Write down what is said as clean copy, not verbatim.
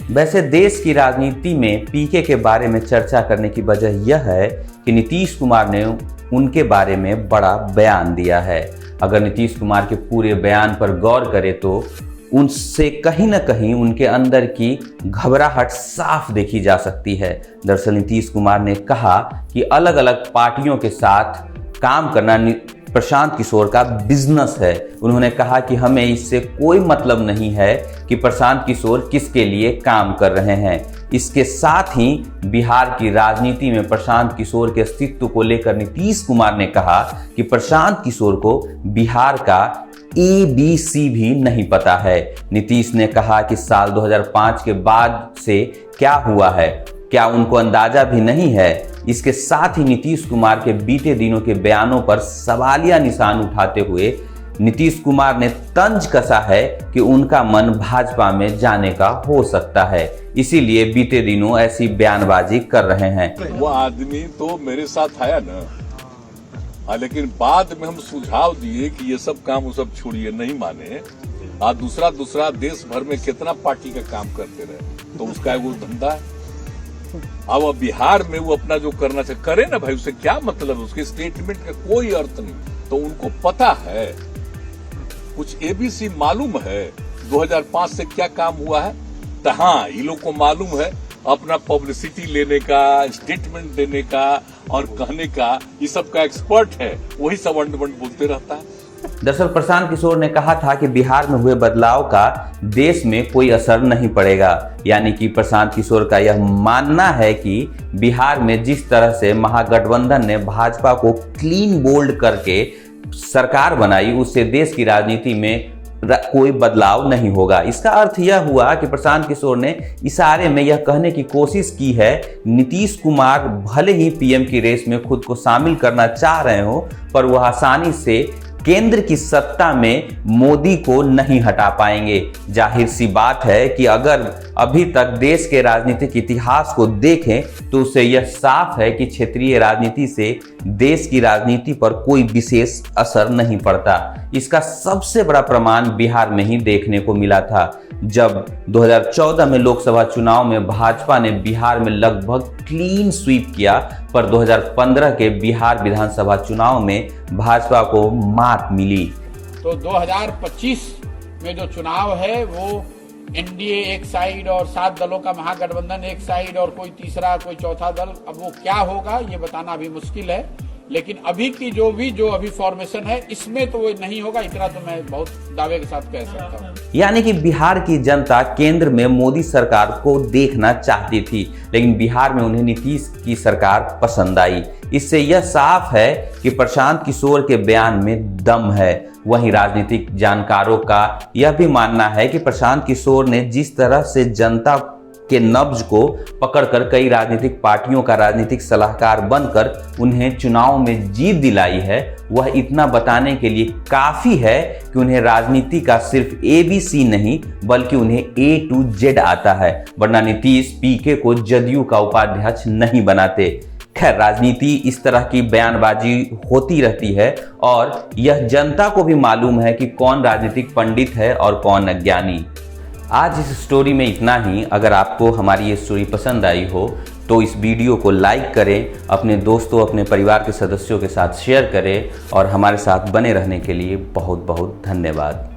वैसे देश की राजनीति में पीके के बारे में चर्चा करने की वजह यह है कि नीतीश कुमार ने उनके बारे में बड़ा बयान दिया है। अगर नीतीश कुमार के पूरे बयान पर गौर करें तो उनसे कहीं ना कहीं उनके अंदर की घबराहट साफ देखी जा सकती है। दरअसल नीतीश कुमार ने कहा कि अलग अलग पार्टियों के साथ काम करना प्रशांत किशोर का बिजनेस है। उन्होंने कहा कि हमें इससे कोई मतलब नहीं है कि प्रशांत किशोर किसके लिए काम कर रहे हैं। इसके साथ ही बिहार की राजनीति में प्रशांत किशोर के अस्तित्व को लेकर नीतीश कुमार ने कहा कि प्रशांत किशोर को बिहार का ABC भी नहीं पता है। नीतीश ने कहा कि साल 2005 के बाद से क्या हुआ है, क्या उनको अंदाजा भी नहीं है। इसके साथ ही नीतीश कुमार के बीते दिनों के बयानों पर सवालिया निशान उठाते हुए नीतीश कुमार ने तंज कसा है कि उनका मन भाजपा में जाने का हो सकता है, इसीलिए बीते दिनों ऐसी बयानबाजी कर रहे हैं। वो आदमी तो मेरे साथ आया ना, लेकिन बाद में हम सुझाव दिए कि ये सब काम वो सब छोड़िए, नहीं माने। दूसरा देश भर में कितना पार्टी का काम करते रहे, तो उसका वो धंधा है। अब बिहार में वो अपना जो करना चाहिए करे ना भाई, उससे क्या मतलब, उसके स्टेटमेंट का कोई अर्थ नहीं। तो उनको पता है, कुछ ABC मालूम है 2005 से क्या काम हुआ है। तो हाँ, ये लोग को मालूम है अपना पब्लिसिटी लेने का, स्टेटमेंट देने का और कहने का, ये सब का एक्सपर्ट है, वही सब अंडमंड बोलते रहता है। दरअसल प्रशांत किशोर ने कहा था कि बिहार में हुए बदलाव का देश में कोई असर नहीं पड़ेगा। यानी कि प्रशांत किशोर का यह मानना है कि बिहार में जिस तरह से महागठबंधन ने भाजपा को क्लीन बोल्ड करके सरकार बनाई, उससे देश की राजनीति में कोई बदलाव नहीं होगा। इसका अर्थ यह हुआ कि प्रशांत किशोर ने इशारे में यह कहने की कोशिश की है, नीतीश कुमार भले ही PM की रेस में खुद को शामिल करना चाह रहे हो, पर वह आसानी से केंद्र की सत्ता में मोदी को नहीं हटा पाएंगे। जाहिर सी बात है कि अगर अभी तक देश के राजनीतिक इतिहास को देखें तो उससे यह साफ है कि क्षेत्रीय राजनीति से देश की राजनीति पर कोई विशेष असर नहीं पड़ता। इसका सबसे बड़ा प्रमाण बिहार में ही देखने को मिला था, जब 2014 में लोकसभा चुनाव में भाजपा ने बिहार में लगभग क्लीन स्वीप किया, पर 2015 के बिहार विधानसभा चुनाव में भाजपा को मात मिली। तो 2025 में जो चुनाव है वो NDA एक साइड और 7 दलों का महागठबंधन एक साइड और कोई तीसरा कोई चौथा दल, अब वो क्या होगा ये बताना अभी मुश्किल है। लेकिन अभी की जो अभी फॉर्मेशन है इसमें तो वो नहीं होगा, इतना तो मैं बहुत दावे के साथ कह सकता हूँ। यानी कि बिहार की जनता केंद्र में मोदी सरकार को देखना चाहती थी, लेकिन बिहार में उन्हें नीतीश की सरकार पसंद आई। इससे यह साफ है कि प्रशांत किशोर के बयान में दम है। वहीं राजनीतिक जानकारों का यह भी मानना है कि प्रशांत किशोर ने जिस तरह से जनता के नब्ज को पकड़कर कई राजनीतिक पार्टियों का राजनीतिक सलाहकार बनकर उन्हें चुनाव में जीत दिलाई है, वह इतना बताने के लिए काफी है कि उन्हें राजनीति का सिर्फ ABC नहीं बल्कि उन्हें A to Z आता है, वरना नीतीश PK को जदयू का उपाध्यक्ष नहीं बनाते। खैर, राजनीति इस तरह की बयानबाजी होती रहती है और यह जनता को भी मालूम है कि कौन राजनीतिक पंडित है और कौन अज्ञानी। आज इस स्टोरी में इतना ही। अगर आपको हमारी ये स्टोरी पसंद आई हो तो इस वीडियो को लाइक करें, अपने दोस्तों अपने परिवार के सदस्यों के साथ शेयर करें और हमारे साथ बने रहने के लिए बहुत बहुत धन्यवाद।